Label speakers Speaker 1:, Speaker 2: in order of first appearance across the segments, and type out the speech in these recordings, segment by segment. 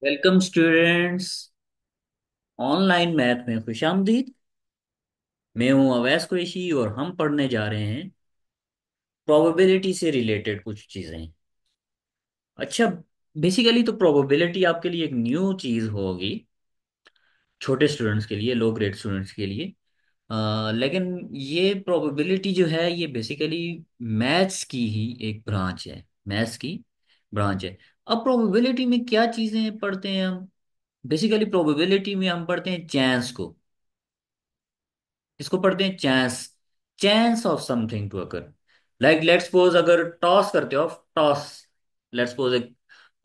Speaker 1: Welcome students. Online math में खुशामदीद। मैं हूं अवैस कुरैशी और हम पढ़ने जा रहे हैं प्रोबेबिलिटी से रिलेटेड कुछ चीज़ें। अच्छा, बेसिकली तो प्रोबेबिलिटी आपके लिए एक न्यू चीज़ होगी, छोटे स्टूडेंट्स के लिए, लो ग्रेड स्टूडेंट्स के लिए। लेकिन ये प्रोबेबिलिटी जो है ये बेसिकली मैथ्स की ही एक ब्रांच है, मैथ्स की ब्रांच है। अब प्रोबेबिलिटी में क्या चीज़ें पढ़ते हैं हम? बेसिकली प्रोबेबिलिटी में हम पढ़ते हैं चांस को। इसको पढ़ते हैं chance, chance of something to occur. Like let's suppose, अगर टॉस करते हो, टॉस, लेट्स सपोज एक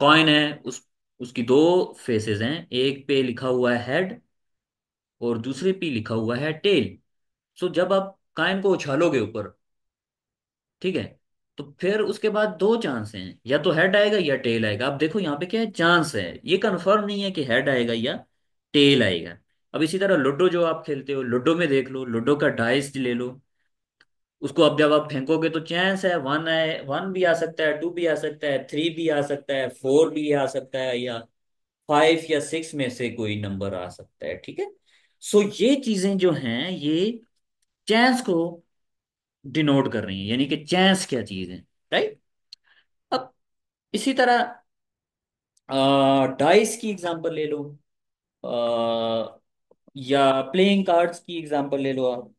Speaker 1: कॉइन है, उस उसकी दो फेसेस हैं, एक पे लिखा हुआ है हेड और दूसरे पे लिखा हुआ है टेल। सो जब आप कॉइन को उछालोगे ऊपर, ठीक है, तो फिर उसके बाद दो चांस हैं, या तो हेड आएगा या टेल आएगा। अब देखो यहाँ पे क्या है, चांस है, ये कंफर्म नहीं है कि हेड आएगा या टेल आएगा। अब इसी तरह लूडो जो आप खेलते हो, लूडो में देख लो, लूडो का डाइस ले लो, उसको अब जब आप फेंकोगे तो चांस है, वन है, वन भी आ सकता है, टू भी आ सकता है, थ्री भी आ सकता है, फोर भी आ सकता है, या फाइव या सिक्स में से कोई नंबर आ सकता है। ठीक है, सो ये चीजें जो हैं ये चांस को डिनोट कर रही हैं, यानी कि चांस क्या चीज है, राइट। अब इसी तरह डाइस की एग्जांपल ले लो, अ, या प्लेइंग कार्ड्स की एग्जांपल ले लो आप।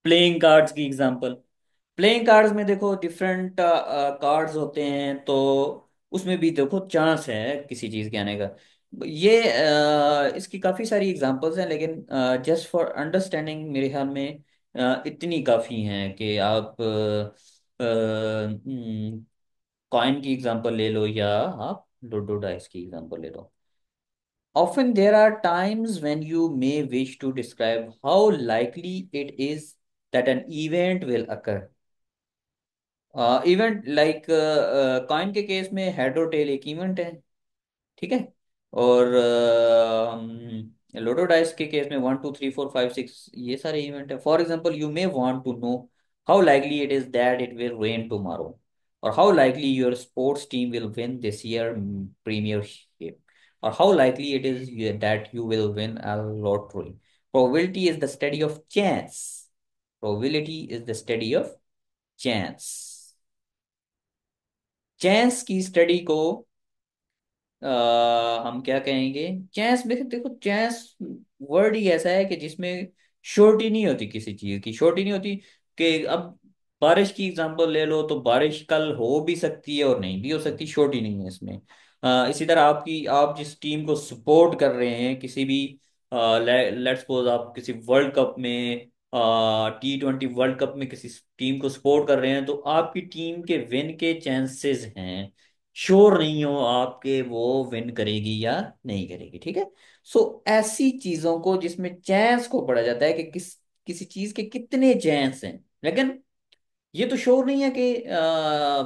Speaker 1: प्लेइंग कार्ड्स की एग्जांपल, प्लेइंग कार्ड्स में देखो डिफरेंट कार्ड्स होते हैं, तो उसमें भी देखो चांस है किसी चीज के आने का। ये इसकी काफी सारी एग्जांपल्स हैं, लेकिन जस्ट फॉर अंडरस्टैंडिंग मेरे ख्याल में इतनी काफी हैं कि आप कॉइन की एग्जांपल ले लो या आप लूडो डाइस की एग्जांपल ले लो। Often there are times when you may wish to describe how likely it is that an event will occur. Event like coin के केस में हेड और टेल एक इवेंट है, ठीक है। और लोटो डाइस के केस में one two three four five six ये सारे इवेंट है। For example, you may want to know how likely it is that it will rain tomorrow, और how likely your sports team will win this year premiership, और how likely it is that you will win a lottery. Probability is the study of chance. Probability is the study of chance. Chance की study को हम क्या कहेंगे? Chance में देखो, chance word ही ऐसा है कि जिसमें श्योरिटी नहीं होती, किसी चीज की श्योरिटी नहीं होती। कि अब बारिश की एग्जांपल ले लो, तो बारिश कल हो भी सकती है और नहीं भी हो सकती, श्योरिटी नहीं है इसमें। इसी तरह आप जिस टीम को सपोर्ट कर रहे हैं, किसी भी लेट्स सपोज आप किसी वर्ल्ड कप में, T20 वर्ल्ड कप में किसी टीम को सपोर्ट कर रहे हैं, तो आपकी टीम के विन के चांसेस हैं, श्योर नहीं हो आपके वो विन करेगी या नहीं करेगी, ठीक है। सो ऐसी चीजों को जिसमें चांस को पढ़ा जाता है कि किसी चीज के कितने चांस हैं, लेकिन ये तो श्योर नहीं है कि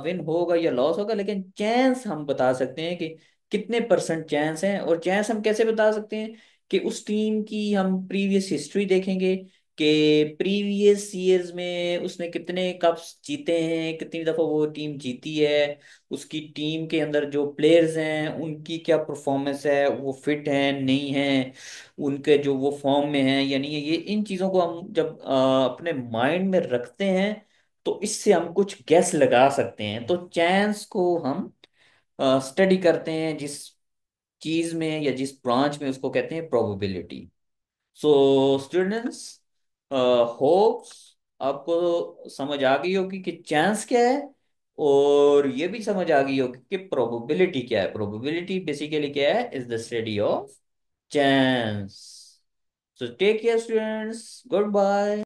Speaker 1: विन होगा या लॉस होगा, लेकिन चांस हम बता सकते हैं कि कितने परसेंट चांस हैं। और चांस हम कैसे बता सकते हैं? कि उस टीम की हम प्रीवियस हिस्ट्री देखेंगे कि प्रीवियस ईयर्स में उसने कितने कप्स जीते हैं, कितनी दफा वो टीम जीती है, उसकी टीम के अंदर जो प्लेयर्स हैं उनकी क्या परफॉर्मेंस है, वो फिट है नहीं है, उनके जो वो फॉर्म में है या नहीं है। ये इन चीजों को हम जब अपने माइंड में रखते हैं, तो इससे हम कुछ गैस लगा सकते हैं। तो चांस को हम स्टडी करते हैं जिस चीज में या जिस ब्रांच में, उसको कहते हैं प्रोबेबिलिटी। सो स्टूडेंट्स, होप्स आपको समझ आ गई होगी कि चांस क्या है, और ये भी समझ आ गई होगी कि प्रोबेबिलिटी क्या है। प्रोबेबिलिटी बेसिकली क्या है? Is the study of chance. So take care students, good bye.